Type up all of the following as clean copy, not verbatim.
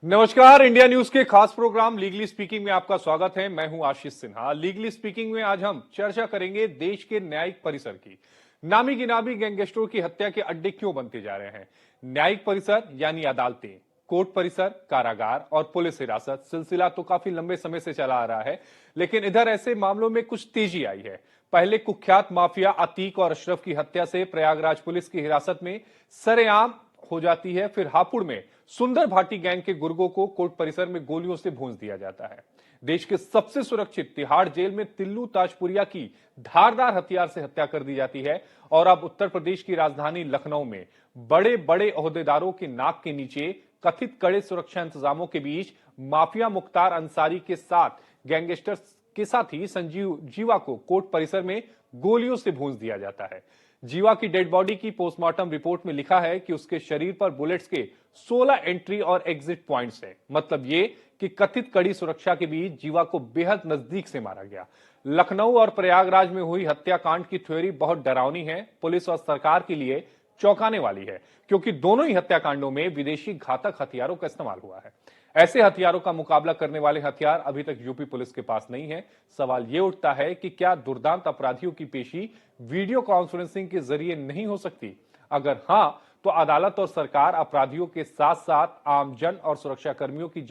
नमस्कार, India news के खास प्रोग्राम लीगली स्पीकिंग में आपका स्वागत है। मैं हूं आशीष सिन्हा। लीगली स्पीकिंग में आज हम चर्चा करेंगे देश के न्यायिक परिसर की। नामी गिनामी गैंगस्टरों की हत्या के अड्डे क्यों बनते जा रहे हैं। न्यायिक परिसर यानी अदालतें, कोर्ट परिसर, कारागार और पुलिस हिरासत सिलसिला तो काफी लंबे समय से चला आ रहा है, लेकिन इधर ऐसे मामलों में कुछ तेजी आई है। पहले कुख्यात माफिया अतीक और अशरफ की हत्या से प्रयागराज पुलिस की हिरासत में सरेआम हो जाती है, फिर हापुड़ में सुंदर भाटी गैंग के गुर्गों को कोर्ट परिसर में गोलियों से भूंस दिया जाता है। देश के सबसे सुरक्षित तिहाड़ जेल में तिल्लू ताजपुरिया की धारदार हथियार से हत्या कर दी जाती है। और अब उत्तर प्रदेश की राजधानी लखनऊ में बड़े बड़े ओहदेदारों के नाक के नीचे कथित कड़े सुरक्षा इंतजामों के बीच माफिया मुख्तार अंसारी के साथ गैंगस्टर्स के साथ ही संजीव जीवा को कोर्ट परिसर में गोलियों से भूंस दिया जाता है। जीवा की डेड बॉडी की पोस्टमार्टम रिपोर्ट में लिखा है कि उसके शरीर पर बुलेट्स के 16 एंट्री और एग्जिट पॉइंट्स हैं। मतलब ये कि कथित कड़ी सुरक्षा के बीच जीवा को बेहद नजदीक से मारा गया। लखनऊ और प्रयागराज में हुई हत्याकांड की थ्योरी बहुत डरावनी है, पुलिस और सरकार के लिए चौंकाने वाली है, क्योंकि दोनों ही हत्याकांडों में विदेशी घातक हथियारों का इस्तेमाल हुआ है। ऐसे हथियारों का मुकाबला करने वाले हथियार अभी तक यूपी पुलिस के पास नहीं है। सवाल यह उठता है कि क्या दुर्दांत अपराधियों की पेशी वीडियो कॉन्फ्रेंसिंग के जरिए नहीं हो सकती? अगर हां, तो अदालत और सरकार अपराधियों के साथ साथ आमजन और सुरक्षा कर्मियों की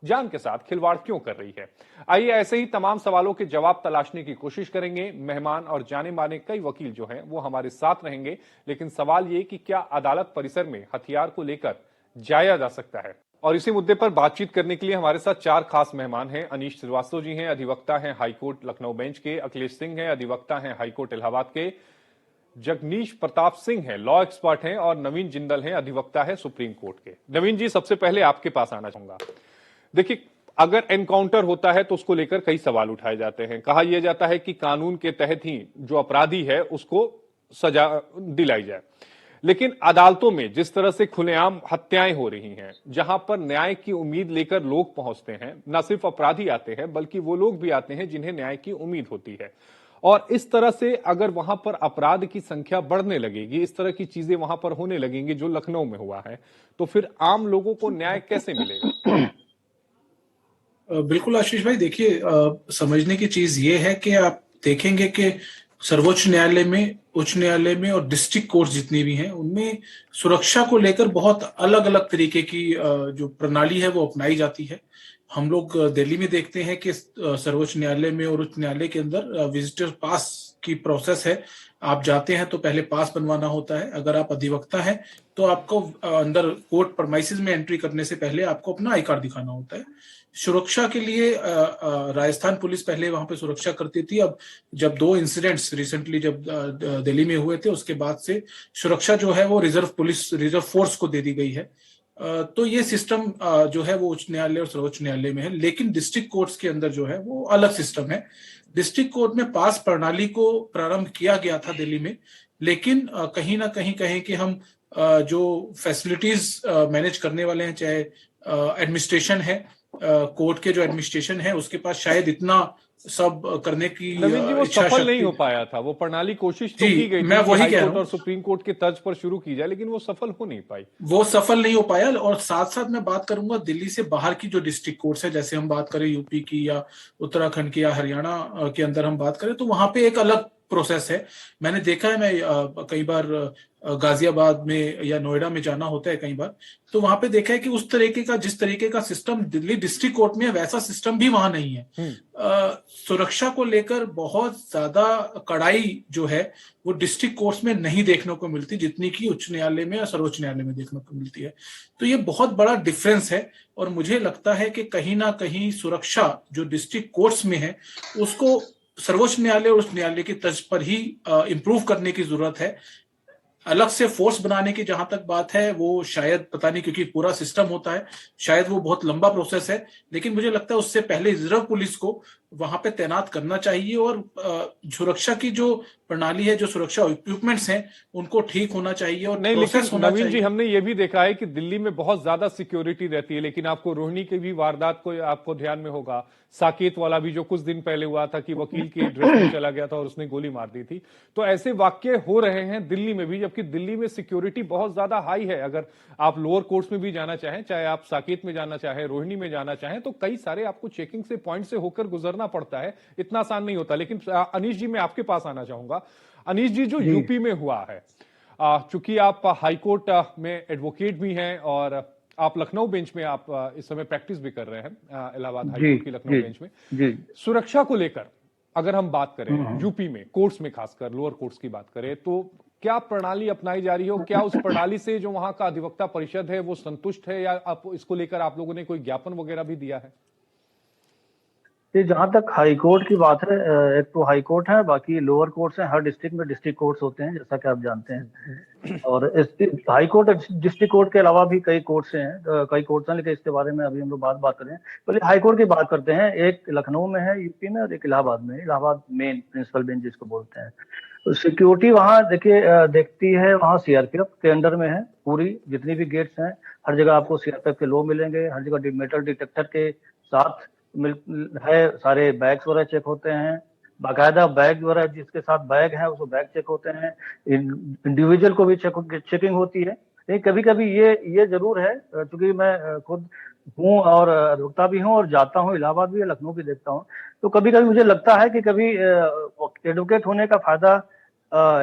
जान के साथ खिलवाड़ क्यों कर रही है? आइए ऐसे ही तमाम सवालों के जवाब तलाशने की कोशिश करेंगे। मेहमान और जाने माने कई वकील जो हैं वो हमारे साथ रहेंगे, लेकिन सवाल ये कि क्या अदालत परिसर में हथियार को लेकर जाया जा सकता है? और इसी मुद्दे पर बातचीत करने के लिए हमारे साथ चार खास मेहमान हैं। अनीश श्रीवास्तव जी हैं, अधिवक्ता हैं हाईकोर्ट लखनऊ बेंच के। अखिलेश सिंह हैं, अधिवक्ता हैं हाईकोर्ट इलाहाबाद के। जगनीश प्रताप सिंह हैं, लॉ एक्सपर्ट हैं। और नवीन जिंदल हैं, अधिवक्ता है सुप्रीम कोर्ट के। नवीन जी, सबसे पहले आपके पास आना चाहूंगा। देखिए, अगर एनकाउंटर होता है तो उसको लेकर कई सवाल उठाए जाते हैं। कहा यह जाता है कि कानून के तहत ही जो अपराधी है उसको सजा दिलाई जाए, लेकिन अदालतों में जिस तरह से खुलेआम हत्याएं हो रही हैं, जहां पर न्याय की उम्मीद लेकर लोग पहुंचते हैं, न सिर्फ अपराधी आते हैं बल्कि वो लोग भी आते हैं जिन्हें न्याय की उम्मीद होती है। और इस तरह से अगर वहां पर अपराध की संख्या बढ़ने लगेगी, इस तरह की चीजें वहां पर होने लगेंगी जो लखनऊ में हुआ है, तो फिर आम लोगों को न्याय कैसे मिलेगा? बिल्कुल आशीष भाई, देखिए, समझने की चीज ये है कि आप देखेंगे कि सर्वोच्च न्यायालय में, उच्च न्यायालय में और डिस्ट्रिक्ट कोर्ट जितनी भी हैं उनमें सुरक्षा को लेकर बहुत अलग अलग तरीके की जो प्रणाली है वो अपनाई जाती है। हम लोग दिल्ली में देखते हैं कि सर्वोच्च न्यायालय में और उच्च न्यायालय के अंदर विजिटर पास की प्रोसेस है। आप जाते हैं तो पहले पास बनवाना होता है। अगर आप अधिवक्ता हैं तो आपको अंदर कोर्ट परमाइसिस में एंट्री करने से पहले आपको अपना आई कार्ड दिखाना होता है। सुरक्षा के लिए राजस्थान पुलिस पहले वहां पे सुरक्षा करती थी। अब जब दो इंसिडेंट्स रिसेंटली जब दिल्ली में हुए थे, उसके बाद से सुरक्षा जो है वो रिजर्व फोर्स को दे दी गई है। तो ये सिस्टम जो है वो उच्च न्यायालय और सर्वोच्च न्यायालय में है, लेकिन डिस्ट्रिक्ट कोर्ट्स के अंदर जो है वो अलग सिस्टम है। डिस्ट्रिक्ट कोर्ट में पास प्रणाली को प्रारंभ किया गया था दिल्ली में, लेकिन कहीं ना कहीं कहें कि हम जो फैसिलिटीज मैनेज करने वाले हैं, चाहे एडमिनिस्ट्रेशन है, कोर्ट के जो एडमिनिस्ट्रेशन है, उसके पास शायद इतना सब करने की नवीन जी, वो इच्छा सफल नहीं शक्ति। हो पाया था। वो प्रणाली कोशिश तो जी, की गई मैं थी कि वही कह रहा हाईकोर्ट हूँ, और सुप्रीम कोर्ट के तर्ज पर शुरू की जाए, लेकिन वो सफल हो नहीं पाई। वो सफल नहीं हो पाया। और साथ साथ मैं बात करूंगा दिल्ली से बाहर की जो डिस्ट्रिक्ट कोर्ट्स है, जैसे हम बात करें यूपी की या उत्तराखंड की या हरियाणा के अंदर हम बात करें, तो वहां पे एक अलग प्रोसेस है। मैंने देखा है, मैं कई बार गाजियाबाद में या नोएडा में जाना होता है कई बार, तो वहां पे देखा है कि उस तरीके का, जिस तरीके का सिस्टम दिल्ली डिस्ट्रिक्ट कोर्ट में है, वैसा सिस्टम भी वहां नहीं है। सुरक्षा को लेकर बहुत ज्यादा कड़ाई जो है वो डिस्ट्रिक्ट कोर्ट्स में नहीं देखने को मिलती, जितनी की उच्च न्यायालय में या सर्वोच्च न्यायालय में देखने को मिलती है। तो ये बहुत बड़ा डिफरेंस है। और मुझे लगता है कि कहीं ना कहीं सुरक्षा जो डिस्ट्रिक्ट कोर्ट्स में है उसको सर्वोच्च न्यायालय और उच्च न्यायालय की तर्ज पर ही इंप्रूव करने की जरूरत है। अलग से फोर्स बनाने की जहां तक बात है, वो शायद पता नहीं, क्योंकि पूरा सिस्टम होता है, शायद वो बहुत लंबा प्रोसेस है। लेकिन मुझे लगता है उससे पहले रिजर्व पुलिस को वहां पे तैनात करना चाहिए और सुरक्षा की जो प्रणाली है, जो सुरक्षा इक्विपमेंट्स हैं, उनको ठीक होना चाहिए और नहीं, लेकिन प्रोसेस होना नवीन जी, चाहिए। हमने ये भी देखा है कि दिल्ली में बहुत ज्यादा सिक्योरिटी रहती है, लेकिन आपको रोहिणी की भी वारदात को आपको ध्यान में होगा, साकेत वाला भी जो कुछ दिन पहले हुआ था कि वकील के ड्रेस में चला गया था और उसने गोली मार दी थी। तो ऐसे वाक्य हो रहे हैं दिल्ली में भी, जबकि दिल्ली में सिक्योरिटी बहुत ज्यादा हाई है। अगर आप लोअर कोर्ट्स में भी जाना चाहें, चाहे आप साकेत में जाना चाहें, रोहिणी में जाना चाहें, तो कई सारे आपको चेकिंग से पॉइंट से होकर गुजरना पड़ता है, इतना आसान नहीं होता। लेकिन अनीश जी, मैं आपके पास आना चाहूंगा। अनीश जी, जो जी यूपी में हुआ है, चूंकि आप हाईकोर्ट में एडवोकेट भी हैं और आप लखनऊ बेंच में आप इस समय प्रैक्टिस भी कर रहे हैं, इलाहाबाद जी हाईकोर्ट की लखनऊ जी बेंच में। जी। सुरक्षा को लेकर अगर हम बात करें हम्म। यूपी में, कोर्ट्स में, खासकर लोअर कोर्ट्स की बात करें, तो क्या प्रणाली अपनाई जा रही है? क्या उस प्रणाली से जो वहां का अधिवक्ता परिषद है वो संतुष्ट है, या आप इसको लेकर आप लोगों ने कोई ज्ञापन वगैरह भी दिया है? ये जहाँ तक हाई कोर्ट की बात है, एक तो हाई कोर्ट है, बाकी लोअर कोर्ट्स हैं। हर डिस्ट्रिक्ट में डिस्ट्रिक्ट कोर्ट्स होते हैं, जैसा कि आप जानते हैं। और इस हाई कोर्ट डिस्ट्रिक्ट कोर्ट के अलावा भी कई कोर्ट्स हैं, कई कोर्ट्स हैं, लेकिन इसके बारे में अभी हम लोग बात करें। पहले हाई कोर्ट की बात करते हैं। एक लखनऊ में है यूपी में, और एक इलाहाबाद में है। इलाहाबाद मेन प्रिंसिपल बेंच जिसको बोलते हैं। तो सिक्योरिटी वहाँ देखिए, देखती है, वहाँ सीआरपीएफ के अंडर में है पूरी, जितनी भी गेट्स हैं। हर जगह आपको सीआरपीएफ के लोग मिलेंगे, हर जगह मेटल डिटेक्टर के साथ है। सारे बैग्स वगैरह चेक होते हैं, बाकायदा बैग वगैरह जिसके साथ बैग है उसको बैग चेक होते हैं। इंडिविजुअल को भी चेकिंग होती है। लेकिन कभी कभी ये जरूर है, क्योंकि मैं खुद हूँ और अधिवक्ता भी हूँ और जाता हूँ इलाहाबाद भी, लखनऊ भी देखता हूँ। तो कभी कभी मुझे लगता है कि कभी एडवोकेट होने का फायदा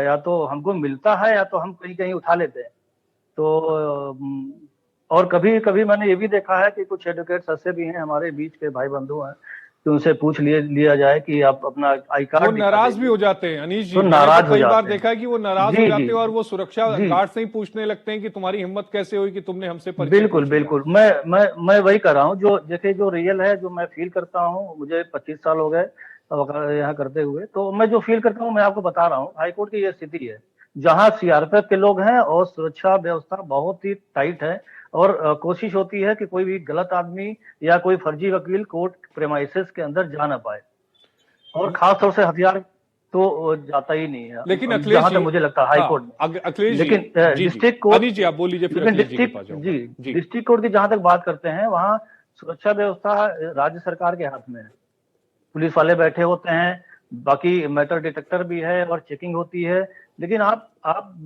या तो हमको मिलता है, या तो हम कहीं कहीं उठा लेते हैं। तो और कभी कभी मैंने ये भी देखा है कि कुछ एडवोकेट्स ऐसे भी हैं, हमारे बीच के भाई बंधु हैं, कि उनसे पूछ लिया जाए कि आप अपना आई वो कार्ड दिखा नाराज भी दीजिए, हो जाते हैं अनीश जी। तो मैंने तो नाराज हो कई बार जाते हैं। देखा है कि वो नाराज हो जी जाते जी हैं और वो सुरक्षा जी। गार्ड से ही पूछने लगते हैं कि तुम्हारी हिम्मत कैसे हुई कि तुमने हमसे परिचय बिल्कुल पूछ लिया। बिल्कुल। मैं वही कर रहा हूँ, जो जैसे जो रियल है, जो मैं फील करता हूँ। मुझे 25 साल हो गए यहाँ करते हुए। तो मैं जो फील करता हूँ मैं आपको बता रहा हूँ। हाईकोर्ट की ये स्थिति है, जहाँ सीआरपीएफ के लोग हैं और सुरक्षा व्यवस्था बहुत ही टाइट है। और कोशिश होती है कि कोई भी गलत आदमी या कोई फर्जी वकील कोर्ट प्रेमाइसेस के अंदर जा ना पाए। और खास तौर से हथियार तो जाता ही नहीं है, लेकिन अखिलेश जहां तक जी, मुझे लगता है हाई हाँ, कोर्ट में। अखिलेश जी, लेकिन जी जी, डिस्ट्रिक्ट कोर्ट अनीश जी आप बोल लीजिए, फिर लेकिन अखिलेश जी के डिस्ट्रिक्ट पास जाऊंगा। जी जी, डिस्ट्रिक्ट कोर्ट की जहां तक बात करते हैं, वहाँ सुरक्षा व्यवस्था राज्य सरकार के हाथ में है। पुलिस वाले बैठे होते हैं, बाकी मेटल डिटेक्टर भी है और चेकिंग होती है। लेकिन आप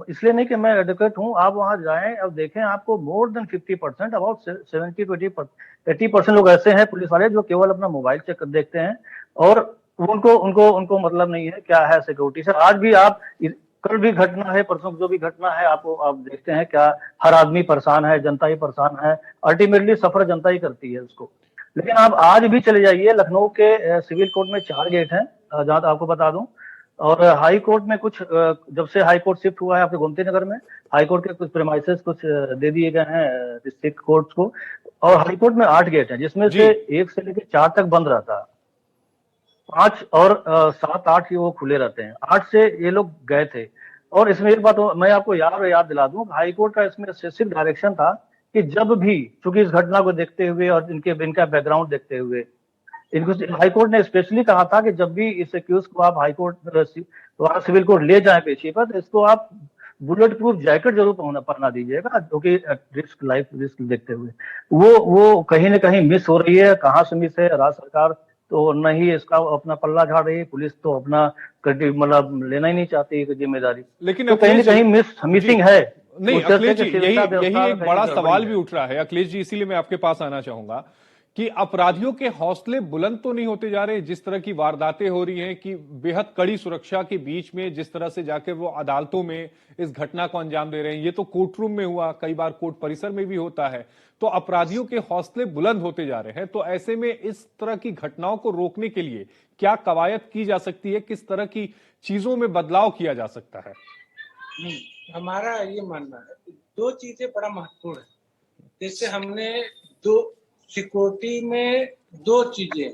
इसलिए नहीं कि मैं एडवोकेट हूँ, आप वहां जाएं और देखें, आपको मोर देन 50%, अबाउट 70-80% लोग ऐसे हैं पुलिस वाले जो केवल अपना मोबाइल चेक देखते हैं। और उनको उनको उनको मतलब नहीं है क्या है सिक्योरिटी से। आज भी आप कल भी घटना है, परसों जो भी घटना है, आप देखते हैं क्या, हर आदमी परेशान है, जनता ही परेशान है। अल्टीमेटली सफर जनता ही करती है उसको। लेकिन आप आज भी चले जाइए, लखनऊ के सिविल कोर्ट में 4 गेट हैं, जहां तक आपको बता दूं। और हाई कोर्ट में कुछ जब से हाई कोर्ट शिफ्ट हुआ है आपके गोमती नगर में, हाई कोर्ट के कुछ प्रेमाइसेस कुछ दे दिए गए हैं डिस्ट्रिक्ट कोर्ट को। और हाई कोर्ट में 8 गेट हैं, जिसमें जी, से 1 से लेकर 4 तक बंद रहता है। 5 और 7 8 ही वो खुले रहते हैं। 8 से ये लोग गए थे। और इसमें एक बात मैं आपको याद दिला दूं, हाई कोर्ट का इसमें सिर्फ डायरेक्शन था कि जब भी, चूंकि इस घटना को देखते हुए और इनका बैकग्राउंड देखते हुए, इनको हाई कोर्ट ने स्पेशली कहा था कि जब भी इस एक्यूज को आप हाई कोर्ट वहां सिविल कोर्ट ले जाएं पेशी पर, तो इसको आप बुलेट प्रूफ जैकेट जरूर पहना दीजिएगा, जो कि लाइफ रिस्क देखते हुए। वो कहीं ना कहीं मिस हो रही है। कहाँ से मिस है? राज्य सरकार तो नहीं इसका अपना पल्ला झाड़ रही है, पुलिस तो अपना मतलब लेना ही नहीं चाहती है जिम्मेदारी। लेकिन तो कहीं ना अखिलेश जी, कहीं जी, मिसिंग है। नहीं उस तरह अखिलेश से जी, कि यही सुरक्षा यही व्यवस्था में एक कहीं बड़ा गड़बड़ी सवाल भी है। उठ रहा है अखिलेश जी, इसीलिए मैं आपके पास आना चाहूंगा कि अपराधियों के हौसले बुलंद तो नहीं होते जा रहे? जिस तरह की वारदातें हो रही हैं कि बेहद कड़ी सुरक्षा के बीच में जिस तरह से जाके वो अदालतों में इस घटना को अंजाम दे रहे हैं, ये तो कोर्ट रूम में हुआ, कई बार कोर्ट परिसर में भी होता है। तो अपराधियों के हौसले बुलंद होते जा रहे हैं। तो ऐसे में इस तरह की घटनाओं को रोकने के लिए क्या कवायद की जा सकती है? किस तरह की चीजों में बदलाव किया जा सकता है? हमारा ये मानना है कि 2 चीजें बड़ा महत्वपूर्ण है। जैसे हमने दो सिक्योरिटी में 2 चीजें,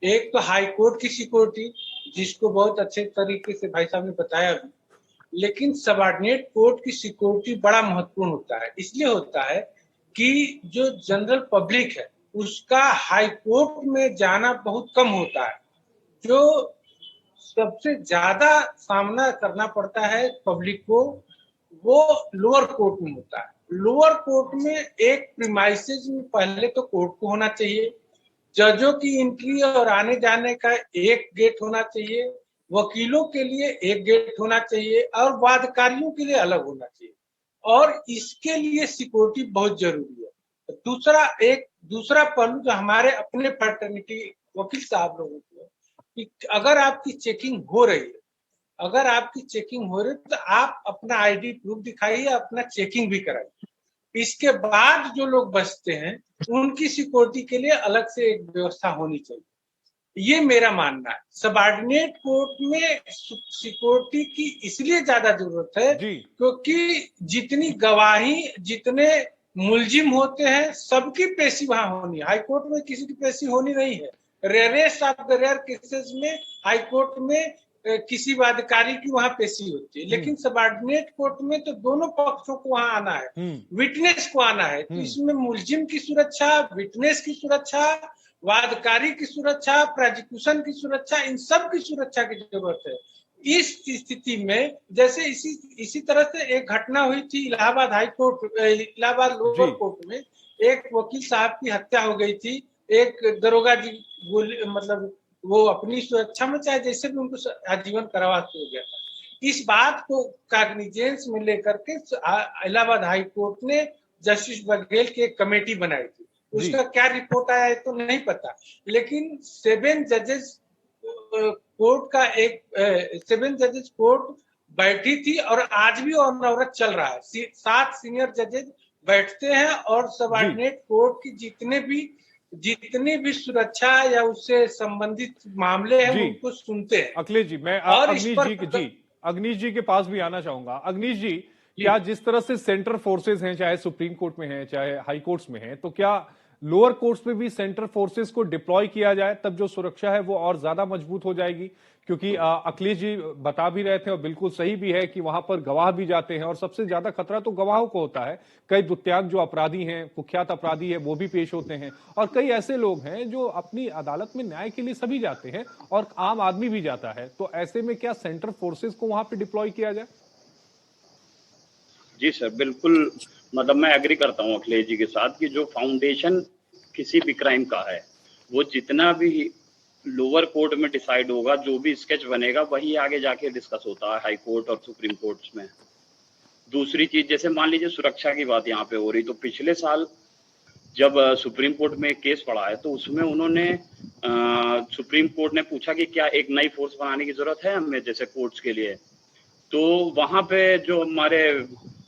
एक तो हाई कोर्ट की सिक्योरिटी, जिसको बहुत अच्छे तरीके से भाई साहब ने बताया भी, लेकिन सबऑर्डिनेट कोर्ट की सिक्योरिटी बड़ा महत्वपूर्ण होता है। इसलिए होता है कि जो जनरल पब्लिक है उसका हाई कोर्ट में जाना बहुत कम होता है। जो सबसे ज्यादा सामना करना पड़ता है पब्लिक को, वो लोअर कोर्ट में होता है। लोअर कोर्ट में एक प्रीमाइसेस में पहले तो कोर्ट को होना चाहिए, जजों की एंट्री और आने जाने का एक गेट होना चाहिए, वकीलों के लिए एक गेट होना चाहिए और वादकारियों के लिए अलग होना चाहिए, और इसके लिए सिक्योरिटी बहुत जरूरी है। दूसरा पहलू जो हमारे अपने फ्रेटर्निटी वकील साहब लोगों को, कि अगर आपकी चेकिंग हो रही है, तो आप अपना आईडी प्रूफ दिखाइए, अपना चेकिंग भी कराइए। इसके बाद जो लोग बचते हैं उनकी सिक्योरिटी के लिए अलग से एक व्यवस्था होनी चाहिए, ये मेरा मानना है। सबऑर्डिनेट कोर्ट में सिक्योरिटी की इसलिए ज्यादा जरूरत है क्योंकि जितनी गवाही, जितने मुलजिम होते हैं, सबकी पेशी वहां होनी है। हाई कोर्ट में किसी की पेशी होनी नहीं है। Rarest of the rare cases में हाई कोर्ट में किसी वादकारी की वहां पेशी होती है, लेकिन सबऑर्डिनेट कोर्ट में तो दोनों पक्षों को वहां आना है, विटनेस को आना है। तो इसमें मुलजिम की सुरक्षा, विटनेस की सुरक्षा, वादकारी की सुरक्षा, प्रोसिक्यूशन की सुरक्षा, इन सब की सुरक्षा की जरूरत है। इस स्थिति में जैसे इसी तरह से एक घटना हुई थी इलाहाबाद लोअर कोर्ट में, एक वकील साहब की हत्या हो गई थी। एक दरोगा जी मतलब वो अपनी सुरक्षा में चाहे जैसे भी उनको आजीवन कारावास हो गया था। इस बात को कॉग्निजेंस में लेकर के इलाहाबाद हाई कोर्ट ने जस्टिस बघेल की एक कमेटी बनाई थी। उसका क्या रिपोर्ट आया है तो नहीं पता, लेकिन 7 जजेस कोर्ट बैठी थी और आज भी अनवरत चल रहा है। 7 सीनियर जजेस बैठते हैं और सबऑर्डिनेट कोर्ट की जितने भी सुरक्षा या उससे संबंधित मामले हैं उनको सुनते हैं। अखिलेश जी, मैं अग्निश जी के पास भी आना चाहूंगा। अग्निश जी, क्या जिस तरह से सेंट्रल फोर्सेस हैं, चाहे सुप्रीम कोर्ट में है, चाहे हाई कोर्ट्स में है, तो क्या लोअर कोर्ट्स में भी सेंट्रल फोर्सेस को डिप्लॉय किया जाए, तब जो सुरक्षा है वो और ज्यादा मजबूत हो जाएगी? क्योंकि अखिलेश जी बता भी रहे थे और बिल्कुल सही भी है कि वहां पर गवाह भी जाते हैं और सबसे ज्यादा खतरा तो गवाहों को होता है। कई दुत्याग जो अपराधी हैं, कुख्यात अपराधी है, वो भी पेश होते हैं, और कई ऐसे लोग हैं जो अपनी अदालत में न्याय के लिए सभी जाते हैं और आम आदमी भी जाता है। तो ऐसे में क्या सेंट्रल फोर्सेस को वहां पर डिप्लॉय किया जाए? जी सर, बिल्कुल। मतलब मैं एग्री करता हूँ अखिलेश जी के साथ कि जो फाउंडेशन किसी भी क्राइम का है, वो जितना भी लोअर कोर्ट में डिसाइड होगा, जो भी स्केच बनेगा, वही आगे जाके डिस्कस होता है हाई कोर्ट और सुप्रीम कोर्ट्स में। दूसरी चीज, जैसे मान लीजिए सुरक्षा की बात यहाँ पे हो रही, तो पिछले साल जब सुप्रीम कोर्ट में एक केस पड़ा है, तो उसमें उन्होंने सुप्रीम कोर्ट ने पूछा कि क्या एक नई फोर्स बनाने की जरूरत है हमें जैसे कोर्ट्स के लिए। तो वहां पे जो हमारे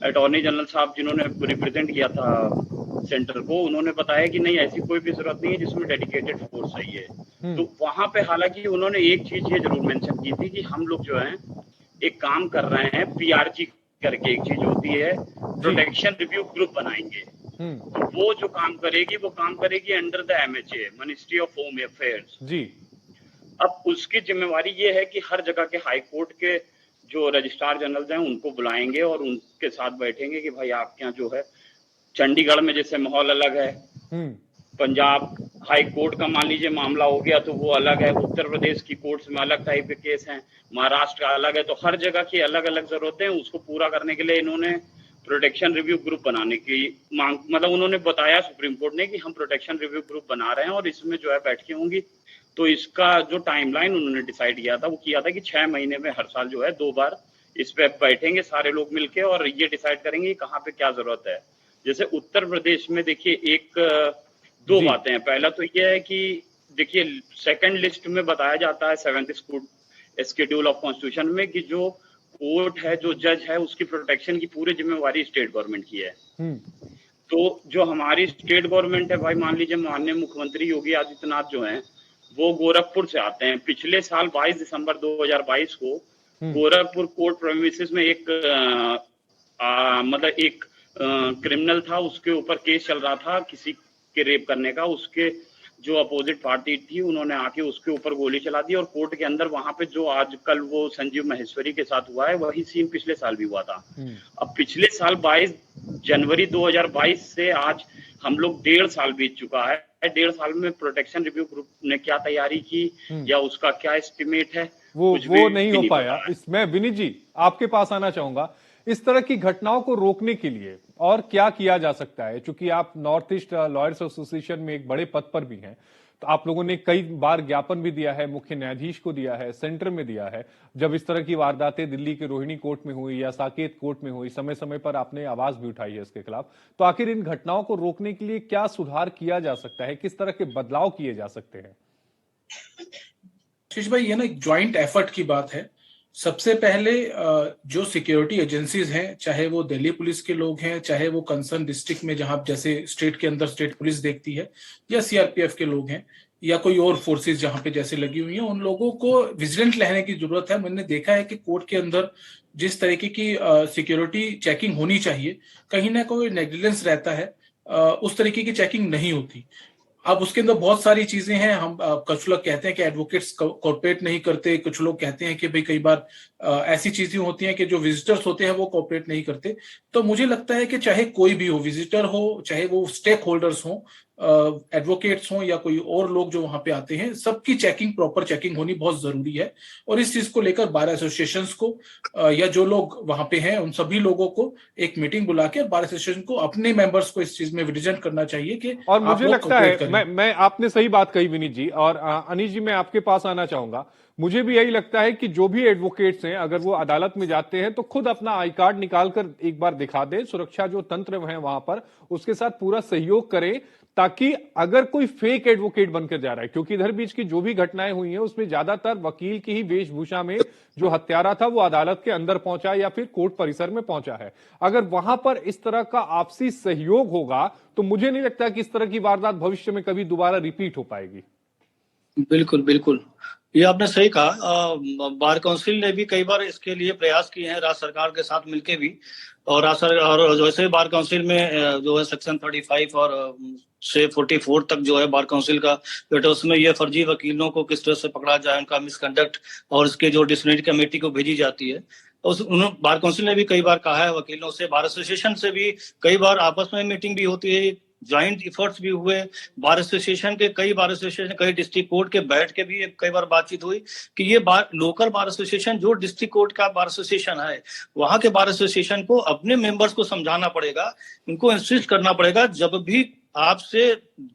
अटॉर्नी जनरल साहब जिन्होंने रिप्रेजेंट किया था सेंटर को, उन्होंने बताया कि नहीं, ऐसी कोई भी जरूरत नहीं है जिसमें डेडिकेटेड फोर्स चाहिए। तो वहां पे हालांकि उन्होंने एक चीज ये जरूर मेंशन की थी कि हम लोग जो है एक काम कर रहे हैं, पीआरजी करके एक चीज होती है, प्रोटेक्शन रिव्यू ग्रुप बनाएंगे। तो वो जो काम करेगी under the MHA, ministry of home affairs जी। अब उसकी जिम्मेवारी ये है कि हर जगह के हाई कोर्ट के जो रजिस्ट्रार जनरल हैं उनको बुलाएंगे और उनके साथ बैठेंगे कि भाई आपके यहाँ जो है, चंडीगढ़ में जैसे माहौल अलग है, पंजाब हाई कोर्ट का मान लीजिए मामला हो गया तो वो अलग है, उत्तर प्रदेश की कोर्ट्स में अलग टाइप के केस हैं, महाराष्ट्र का अलग है, तो हर जगह की अलग अलग जरूरतें हैं। उसको पूरा करने के लिए इन्होंने प्रोटेक्शन रिव्यू ग्रुप बनाने की मांग, मतलब उन्होंने बताया सुप्रीम कोर्ट ने कि हम प्रोटेक्शन रिव्यू ग्रुप बना रहे हैं और इसमें जो है बैठकें होंगी। तो इसका जो टाइमलाइन उन्होंने डिसाइड किया था, वो किया था कि 6 महीने में हर साल जो है 2 बार इस पे बैठेंगे सारे लोग मिलके और ये डिसाइड करेंगे कहाँ पे क्या जरूरत है। जैसे उत्तर प्रदेश में देखिए 2 बातें हैं। पहला तो ये है कि देखिए सेकंड लिस्ट में बताया जाता है 7th शेड्यूल ऑफ कॉन्स्टिट्यूशन में कि जो कोर्ट है, जो जज है, उसकी प्रोटेक्शन की पूरी जिम्मेवारी स्टेट गवर्नमेंट की है। तो जो हमारी स्टेट गवर्नमेंट है भाई, मान लीजिए माननीय मुख्यमंत्री योगी आदित्यनाथ जो हैं, वो गोरखपुर से आते हैं। पिछले साल 22 दिसंबर 2022 को गोरखपुर कोर्ट प्रेमिसेस में एक क्रिमिनल था, उसके ऊपर केस चल रहा था किसी के रेप करने का। उसके जो अपोजिट पार्टी थी उन्होंने आके उसके ऊपर गोली चला दी और कोर्ट के अंदर वहां पे जो आजकल वो संजीव महेश्वरी के साथ हुआ है, वही सीन पिछले साल भी हुआ था। अब पिछले साल 22 जनवरी 2022 से आज हम लोग 1.5 साल बीत चुका है 1.5 साल में प्रोटेक्शन रिव्यू ग्रुप ने क्या तैयारी की या उसका क्या एस्टिमेट है, वो कुछ भी नहीं हो नहीं पाया। पता है। मैं विनीत जी आपके पास आना चाहूंगा, इस तरह की घटनाओं को रोकने के लिए और क्या किया जा सकता है? चूंकि आप नॉर्थ ईस्ट लॉयर्स एसोसिएशन में एक बड़े पद पर भी हैं, तो आप लोगों ने कई बार ज्ञापन भी दिया है, मुख्य न्यायाधीश को दिया है, सेंटर में दिया है। जब इस तरह की वारदातें दिल्ली के रोहिणी कोर्ट में हुई या साकेत कोर्ट में हुई, समय समय पर आपने आवाज भी उठाई है इसके खिलाफ। तो आखिर इन घटनाओं को रोकने के लिए क्या सुधार किया जा सकता है, किस तरह के बदलाव किए जा सकते हैं? आशीष भाई, ये ना एक ज्वाइंट एफर्ट की बात है। सबसे पहले जो सिक्योरिटी एजेंसीज हैं, चाहे वो दिल्ली पुलिस के लोग हैं, चाहे वो कंसर्न डिस्ट्रिक्ट में जहां जैसे स्टेट के अंदर स्टेट पुलिस देखती है, या सीआरपीएफ के लोग हैं, या कोई और फोर्सेस जहां पे जैसे लगी हुई हैं, उन लोगों को विजिलेंट रहने की जरूरत है। मैंने देखा है कि कोर्ट के अंदर जिस तरीके की सिक्योरिटी चेकिंग होनी चाहिए, कहीं ना कोई नेग्लिजेंस रहता है, उस तरीके की चेकिंग नहीं होती। अब उसके अंदर बहुत सारी चीजें हैं। हम कुछ लोग कहते हैं कि एडवोकेट्स कोऑपरेट नहीं करते, कुछ लोग कहते हैं कि भाई कई बार ऐसी चीजें होती हैं कि जो विजिटर्स होते हैं वो कोऑपरेट नहीं करते। तो मुझे लगता है कि चाहे कोई भी हो, विजिटर हो, चाहे वो स्टेक होल्डर्स हो, एडवोकेट्स हों या कोई और लोग जो वहां पे आते हैं, सबकी चेकिंग, प्रॉपर चेकिंग होनी बहुत जरूरी है। और इस चीज को लेकर बार एसोसिएशंस को या जो लोग वहां पे हैं उन सभी लोगों को एक मीटिंग बुला के बार एसोसिएशन को अपने मेंबर्स को इस चीज में विजिलेंट करना चाहिए कि और मुझे लगता है मैं आपने सही बात कही विनीत जी। और अनीश जी, मैं आपके पास आना चाहूंगा। मुझे भी यही लगता है कि जो भी एडवोकेट्स हैं, अगर वो अदालत में जाते हैं तो खुद अपना आई कार्ड निकालकर एक बार दिखा दें, सुरक्षा जो तंत्र है वहां पर उसके साथ पूरा सहयोग करें, ताकि अगर कोई फेक एडवोकेट बनकर जा रहा है, क्योंकि इधर बीच की जो भी घटनाएं हुई हैं उसमें ज्यादातर वकील की ही वेशभूषा में जो हत्यारा था वो अदालत के अंदर पहुंचा या फिर कोर्ट परिसर में पहुंचा है। अगर वहां पर इस तरह का आपसी सहयोग होगा तो मुझे नहीं लगता कि इस तरह की वारदात भविष्य में कभी दोबारा रिपीट हो पाएगी। बिल्कुल बिल्कुल, ये आपने सही कहा। बार काउंसिल ने भी कई बार इसके लिए प्रयास किए हैं, राज्य सरकार के साथ मिलकर भी। और वैसे बार काउंसिल में जो है सेक्शन 35 और से 44 तक जो है बार काउंसिल का जो है उसमें ये फर्जी वकीलों को किस तरह से पकड़ा जाए, उनका मिसकंडक्ट, और इसके जो डिसिप्लिनरी कमेटी को भेजी जाती है। बार काउंसिल ने भी कई बार कहा है वकीलों से, बार एसोसिएशन से भी कई बार आपस में मीटिंग भी होती है, ज्वाइंट एफर्ट्स भी हुए। बार एसोसिएशन के कई डिस्ट्रिक्ट कोर्ट के बैठ के भी कई बार बातचीत हुई कि ये लोकल बार एसोसिएशन जो डिस्ट्रिक्ट कोर्ट का बार एसोसिएशन है, वहां के बार एसोसिएशन को अपने मेंबर्स को समझाना पड़ेगा, उनको इंसिस्ट करना पड़ेगा, जब भी आपसे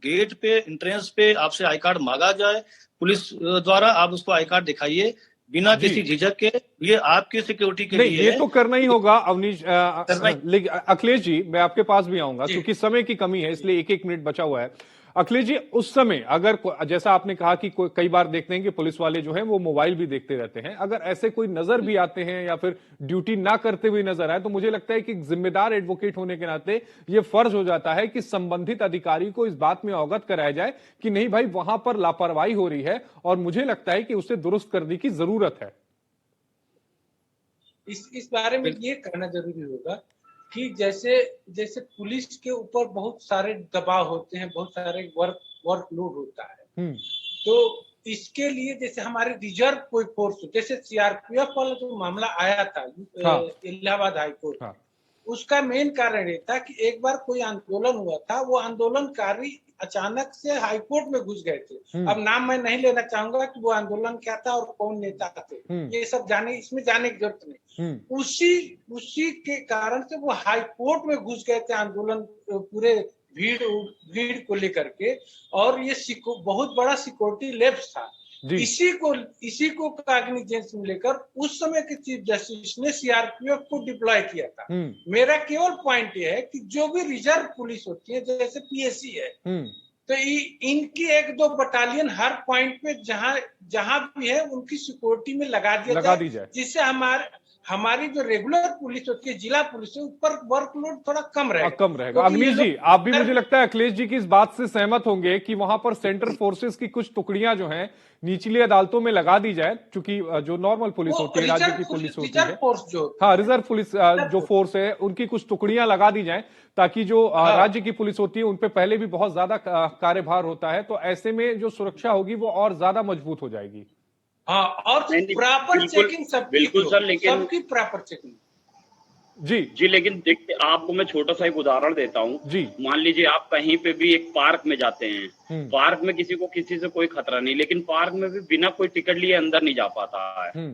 गेट पे, एंट्रेंस पे आपसे आई कार्ड मांगा जाए पुलिस द्वारा, आप उसको आई कार्ड दिखाइए बिना किसी झिझक के। ये आपकी सिक्योरिटी के लिए ये तो करना ही होगा अवनीश। अखिलेश जी, मैं आपके पास भी आऊंगा क्योंकि समय की कमी है, इसलिए एक मिनट बचा हुआ है। अखिलेश जी, उस समय अगर जैसा आपने कहा कि कई बार देखते हैं कि पुलिस वाले जो हैं वो मोबाइल भी देखते रहते हैं, अगर ऐसे कोई नजर भी आते हैं या फिर ड्यूटी ना करते हुए नजर आए, तो मुझे लगता है कि जिम्मेदार एडवोकेट होने के नाते ये फर्ज हो जाता है कि संबंधित अधिकारी को इस बात में अवगत कराया जाए कि नहीं भाई, वहां पर लापरवाही हो रही है और मुझे लगता है कि उसे दुरुस्त करने की जरूरत है। इस बारे में ये कहना जरूरी होगा कि जैसे जैसे पुलिस के ऊपर बहुत सारे दबाव होते हैं, बहुत सारे वर्कलोड होता है, तो इसके लिए जैसे हमारे रिजर्व कोई फोर्स, जैसे सीआरपीएफ वाला जो मामला आया था इलाहाबाद हाईकोर्ट, उसका मेन कारण ये था कि एक बार कोई आंदोलन हुआ था, वो आंदोलनकारी अचानक से हाईकोर्ट में घुस गए थे। अब नाम मैं नहीं लेना चाहूंगा कि वो आंदोलन क्या था और कौन नेता थे, ये सब इसमें जाने की जरूरत नहीं। उसी के कारण से वो हाईकोर्ट में घुस गए थे, आंदोलन पूरे भीड़ को लेकर के, और ये बहुत बड़ा सिक्योरिटी लैप्स था। इसी को कॉग्निजेंस में लेकर उस समय के चीफ जस्टिस ने सीआरपीएफ को डिप्लॉय किया था। मेरा केवल पॉइंट ये है कि जो भी रिजर्व पुलिस होती है, जैसे पीएससी है, तो इनकी 1-2 बटालियन हर पॉइंट पे जहां भी है उनकी सिक्योरिटी में लगा दी जाए, जिससे हमारी जो रेगुलर पुलिस होती है, जिला पुलिस है, ऊपर वर्कलोड थोड़ा कम रहेगा। अग्निश जी, आप भी मुझे लगता है अखिलेश जी की इस बात से सहमत होंगे कि वहां पर सेंट्रल फोर्सेस की कुछ टुकड़ियां जो हैं निचली अदालतों में लगा दी जाए, क्योंकि जो नॉर्मल पुलिस होती है, राज्य की पुलिस होती है, हाँ, रिजर्व पुलिस जो फोर्स है, उनकी कुछ टुकड़ियां लगा दी जाए, ताकि जो राज्य की पुलिस होती है उन पे पहले भी बहुत ज्यादा कार्यभार होता है, तो ऐसे में जो सुरक्षा होगी वो और ज्यादा मजबूत हो जाएगी। हाँ, और प्रॉपर चेकिंग बिल्कुल सर, लेकिन सबकी प्रॉपर चेकिंग। जी जी, लेकिन देखिए आपको मैं छोटा सा एक उदाहरण देता हूँ। जी। मान लीजिए आप कहीं पे भी एक पार्क में जाते हैं, पार्क में किसी को किसी से कोई खतरा नहीं, लेकिन पार्क में भी बिना कोई टिकट लिए अंदर नहीं जा पाता है।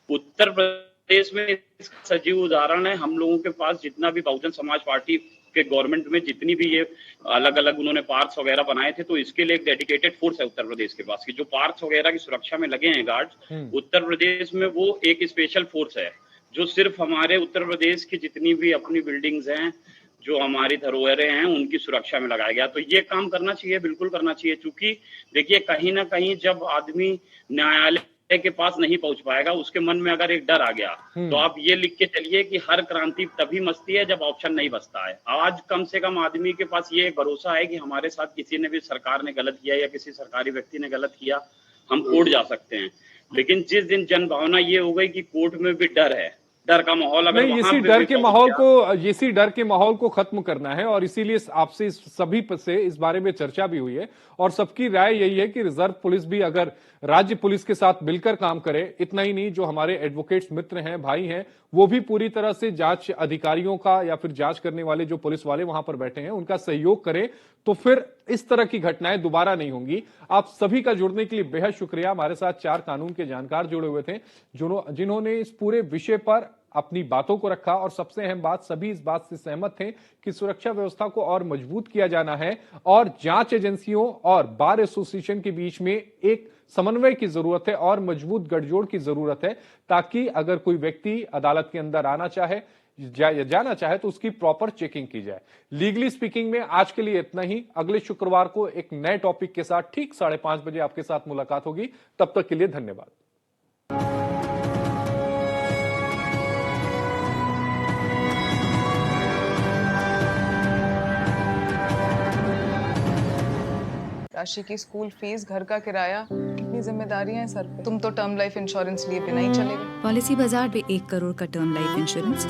उत्तर प्रदेश में इसका सजीव उदाहरण है। हम लोगों के पास जितना भी बहुजन समाज पार्टी के गवर्नमेंट में जितनी भी ये अलग-अलग उन्होंने पार्क्स वगैरह बनाए थे, तो इसके लिए एक डेडिकेटेड फोर्स है उत्तर प्रदेश के पास कि जो पार्क्स वगैरह की सुरक्षा में लगे हैं गार्ड्स, उत्तर प्रदेश में वो एक स्पेशल फोर्स है, जो सिर्फ हमारे उत्तर प्रदेश की जितनी भी अपनी बिल्डिंग्स हैं, जो हमारी धरोहरें हैं, उनकी सुरक्षा में लगाया गया। तो ये काम करना चाहिए, बिल्कुल करना चाहिए, चूँकि देखिए कहीं न कहीं जब आदमी न्यायालय के पास नहीं पहुंच पाएगा, उसके मन में अगर एक डर आ गया, तो आप ये लिख के चलिए कि हर क्रांति तभी मचती है जब ऑप्शन नहीं बचता है। आज कम से कम आदमी के पास ये भरोसा है कि हमारे साथ किसी ने भी सरकार ने गलत किया या किसी सरकारी व्यक्ति ने गलत किया, हम कोर्ट जा सकते हैं। लेकिन जिस दिन जनभावना ये हो गई कि कोर्ट में भी डर है, डर का माहौल अगर नहीं, वहां इसी पे डर भी के पहुंच माहौल गया, को इसी डर के माहौल को खत्म करना है और इसीलिए आपसे सभी से इस बारे में चर्चा भी हुई है और सबकी राय यही है कि रिजर्व पुलिस भी अगर राज्य पुलिस के साथ मिलकर काम करे, इतना ही नहीं जो हमारे एडवोकेट्स मित्र हैं, भाई हैं, वो भी पूरी तरह से जांच अधिकारियों का या फिर जांच करने वाले जो पुलिस वाले वहां पर बैठे हैं उनका सहयोग करें, तो फिर इस तरह की घटनाएं दोबारा नहीं होंगी। आप सभी का जुड़ने के लिए बेहद शुक्रिया। हमारे साथ 4 कानून के जानकार जुड़े हुए थे जिन्होंने इस पूरे विषय पर अपनी बातों को रखा और सबसे अहम बात, सभी इस बात से सहमत थे कि सुरक्षा व्यवस्था को और मजबूत किया जाना है और जांच एजेंसियों और बार एसोसिएशन के बीच में एक समन्वय की जरूरत है और मजबूत गठजोड़ की जरूरत है, ताकि अगर कोई व्यक्ति अदालत के अंदर आना चाहे जाना चाहे तो उसकी प्रॉपर चेकिंग की जाए। लीगली स्पीकिंग में आज के लिए इतना ही। अगले शुक्रवार को एक नए टॉपिक के साथ ठीक 5:30 बजे आपके साथ मुलाकात होगी। तब तक के लिए धन्यवाद। राशि की स्कूल फीस, घर का किराया, कितनी जिम्मेदारियां हैं सर पे। तुम तो टर्म लाइफ इंश्योरेंस लिए बिना ही चले गए। पॉलिसी बाजार में 1 करोड़ का टर्म लाइफ इंश्योरेंस